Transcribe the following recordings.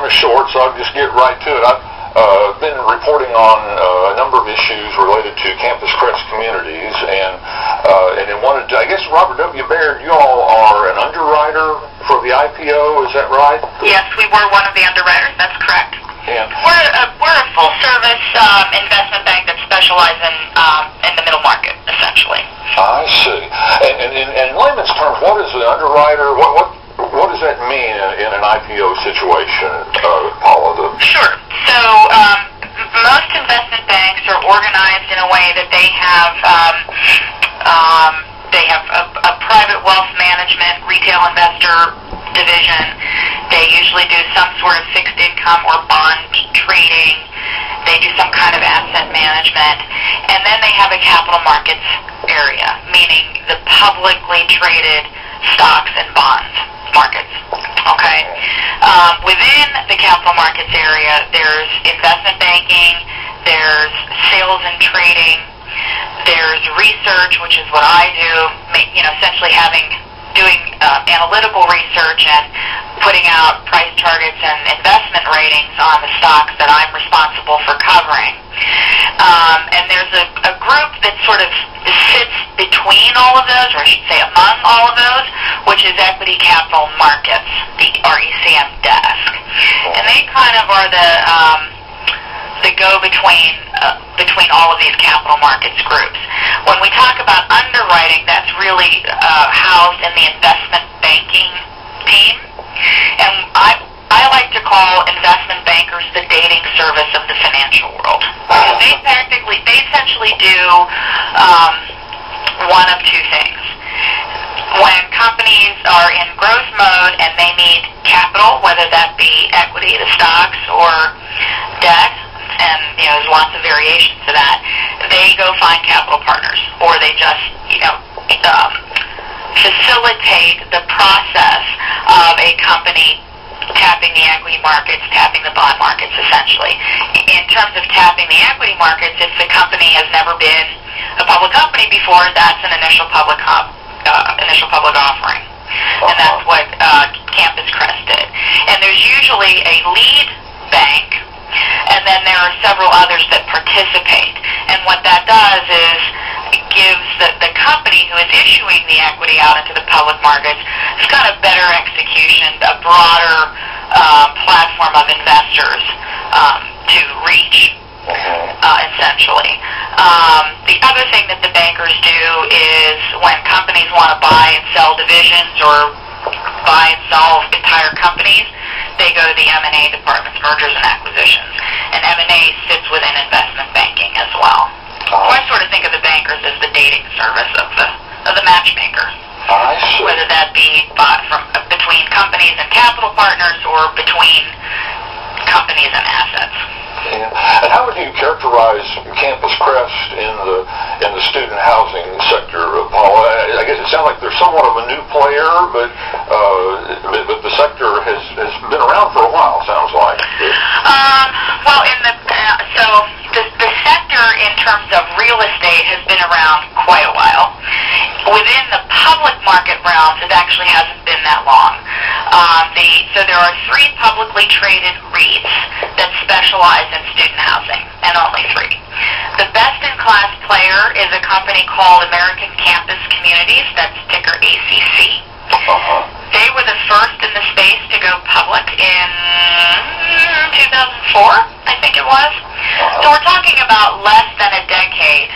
is short, so I'll just get right to it. I've been reporting on a number of issues related to Campus Crest Communities, and wanted to, I guess, Robert W. Baird, you all are an underwriter for the IPO, is that right? Yes, we were one of the underwriters, that's correct. And we're a full-service investment bank that specializes in the middle market, essentially. I see. And in layman's terms, what is an underwriter? What does that mean in an IPO situation, Paula? Sure. So most investment banks are organized in a way that they have a private wealth management retail investor division. They usually do some sort of fixed income or bond trading. They do some kind of asset management. And then they have a capital markets area, meaning the publicly traded stocks and bonds markets. Okay? Within the capital markets area, there's investment banking, there's sales and trading, there's research, which is what I do, essentially doing analytical research and putting out price targets and investment ratings on the stocks that I'm responsible for covering. And there's a group that sort of sits between all of those, or I should say among all of those, which is equity capital markets, the RECM desk. And they kind of are the go-between all of these capital markets groups. When we talk about underwriting, that's really housed in the investment banking team. And I like to call investment bankers the dating service of the financial world. They essentially do one of two things. When companies are in growth mode and they need capital, whether that be equity, the stocks, or debt, and there's lots of variations to that, they go find capital partners, or they just facilitate the process of a company tapping the equity markets, tapping the bond markets, essentially. In terms of tapping the equity markets, if the company has never been a public company before, that's an initial public offering. And that's what Campus Crest did. And there's usually a lead bank, and then there are several others that participate. And what that does is it gives the company who is issuing the equity out into the public markets, it's got a better execution, a broader platform of investors to reach, essentially. The other thing that the bankers do is when companies want to buy and sell divisions or buy and sell entire companies, they go to the M&A departments, mergers and acquisitions. And M&A sits within investment banking as well. So I sort of think of the bankers as the dating service of the matchmaker. Whether that be between companies and capital partners or between companies and assets. And how would you characterize Campus Crest in the student housing sector, Paula? I guess it sounds like they're somewhat of a new player, but the sector has been around for a while, sounds like. Well, the sector in terms of real estate has been around quite a while. Within the public market realms, it actually hasn't been that long. So there are 3 publicly traded REITs that specialize in student housing, and only 3. The best-in-class player is a company called American Campus Communities, that's ticker ACC. They were the first in the space to go public in 2004, I think it was. So we're talking about less than a decade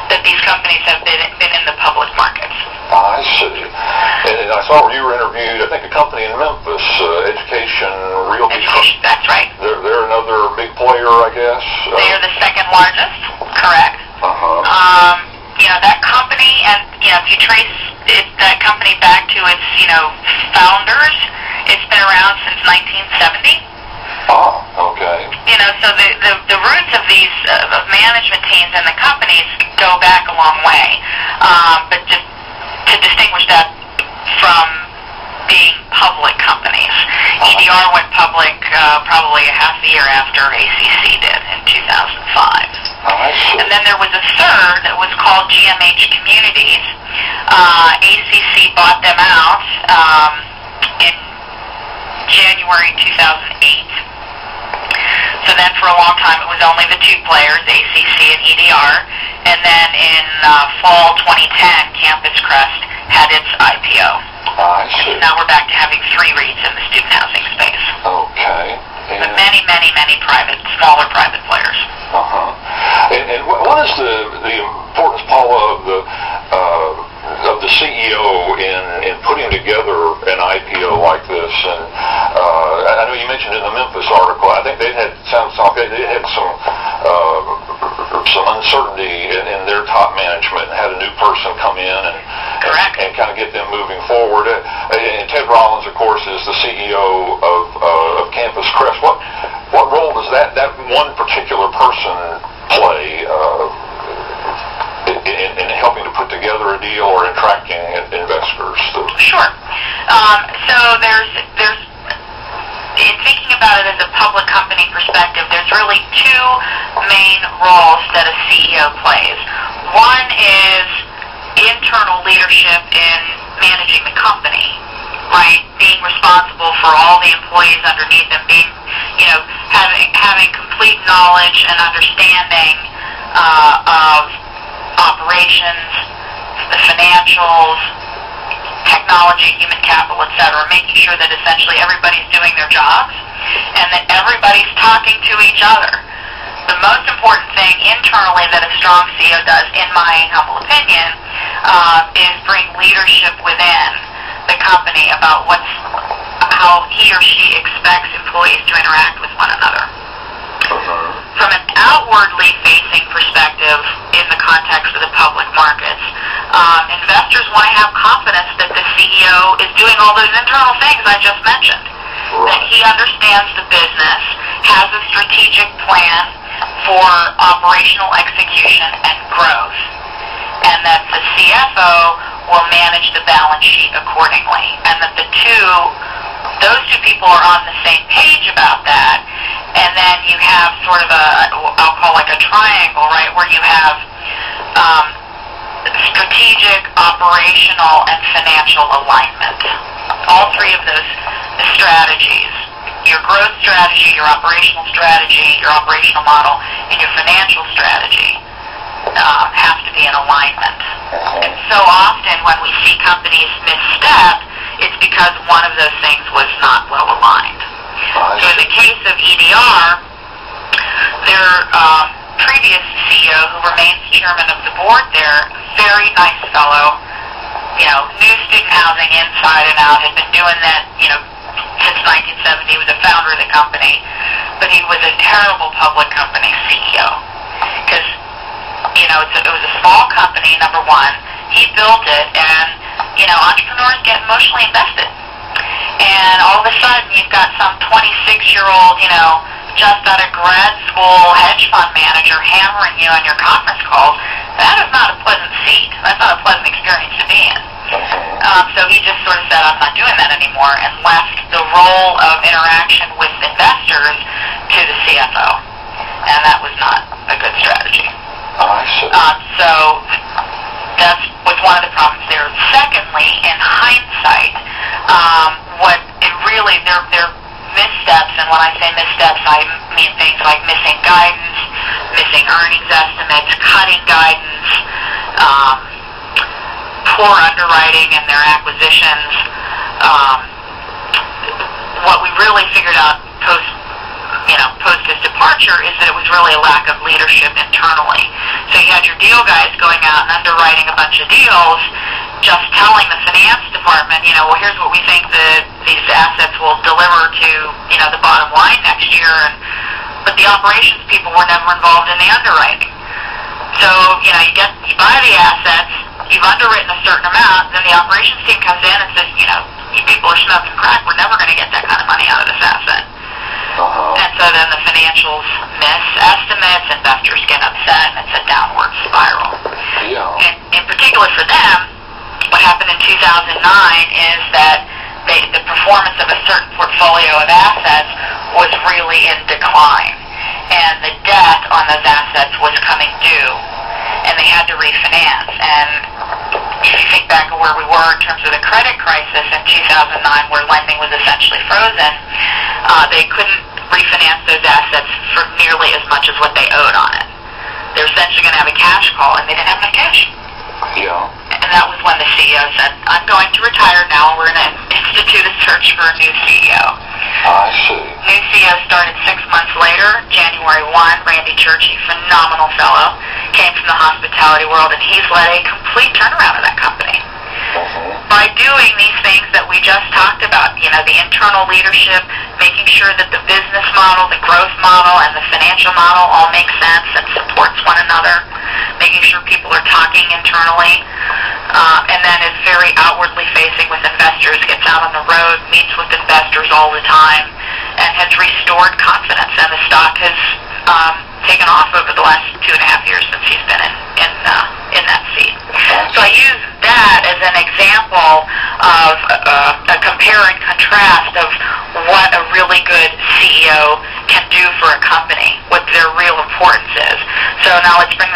that these companies have been in the public markets. I see. And I saw where you were interviewed, I think, a company in Memphis, Education Realty. Education, that's right. They're another big player, I guess. They are the second largest, correct. That company, and if you trace that company back to its founders, it's been around since 1970. Oh, okay. So the roots of these of management teams and the companies go back a long way. But just to distinguish that from being public companies, EDR went public probably a half a year after ACC did in 2005. And then there was a third that was called GMH Communities. ACC bought them out in January 2008. So then for a long time it was only the two players, ACC and EDR. And then in fall 2010, Campus Crest had its IPO. I see. Now we're back to having three REITs in the student housing space. Okay. But many private, smaller private players. And what is the importance, Paula, of the CEO in putting together an IPO like this? And I know you mentioned in the Memphis article, I think they had some uncertainty in their top management and had a new person come in and kind of get them moving forward. And Ted Rollins, of course, is the CEO of Campus Crest. What role does that one particular person play in helping to put together a deal or attracting investors? Sure. So there's in thinking about it as a public company perspective, there's really two main roles that a CEO plays. One is internal leadership in managing the company, right? Being responsible for all the employees underneath them, having complete knowledge and understanding of operations, the financials, technology, human capital, etc., making sure that essentially everybody's doing their jobs and that everybody's talking to each other. The most important thing internally that a strong CEO does, in my humble opinion, is bring leadership within the company about how he or she expects employees to interact with one another. From an outwardly facing perspective in the context of the public markets, investors want to have confidence that the CEO is doing all those internal things I just mentioned. That he understands the business, has a strategic plan for operational execution and growth, and that the CFO will manage the balance sheet accordingly, and that those two people are on the same page about that. And then you have sort of I'll call like a triangle, right, where you have strategic, operational, and financial alignment. All three of those strategies, your growth strategy, your operational strategy, your operational model, and your financial strategy have to be in alignment. And so often when we see companies misstep, it's because one of those things was not well aligned. So in the case of EDR, their previous CEO, who remains chairman of the board there, very nice fellow, knew student housing inside and out, had been doing that, since 1970, he was a founder of the company, but he was a terrible public company CEO. Because, it was a small company, number one. He built it, and, entrepreneurs get emotionally invested. And all of a sudden, you've got some 26-year-old, just out of grad school hedge fund manager hammering you on your conference calls. That is not a pleasant seat. That's not a pleasant experience to be in. So he just sort of said, I'm not doing that anymore, and left the role of interaction with investors to the CFO. And that was not a good strategy. So that was one of the problems there. Secondly, in hindsight, they're missteps, and when I say missteps, I mean things like missing guidance, missing earnings estimates, cutting guidance, poor underwriting in their acquisitions. What we really figured out post his departure is that it was really a lack of leadership internally. So you had your deal guys going out and underwriting a bunch of deals, just telling the finance department, well, here's what we think these assets will deliver to, the bottom line next year, but the operations people were never involved in the underwriting. So, you buy the assets, you've underwritten a certain amount, then the operations team comes in and says, you people are smoking crack, we're never going to get that kind of money out of this asset. And so then the financials miss estimates, investors get upset, and it's a downward spiral. And in particular for them, what happened in 2009 is that the performance of a certain portfolio of assets was really in decline, and the debt on those assets was coming due, and they had to refinance. And if you think back of where we were in terms of the credit crisis in 2009, where lending was essentially frozen, they couldn't refinance those assets for nearly as much as what they owed on it. They were essentially going to have a cash call, and they didn't have enough cash. Yeah. And that was when the CEO said, I'm going to retire now. We're going to institute a search for a new CEO. I see. New CEO started 6 months later, January 1. Randy Churchy, phenomenal fellow, came from the hospitality world, and he's led a complete turnaround of that company. By doing these things that we just talked about, you know, the internal leadership, making sure that the business model, the growth model, and the financial model all make sense and supports one another, making sure people are talking internally, and then is very outwardly facing with investors, gets out on the road, meets with investors all the time, and has restored confidence, and the stock has taken off over the last 2.5 years since he's been in that seat. So I use that as an example of a compare and contrast of what a really good CEO can do for a company, what their real importance is. So now let's bring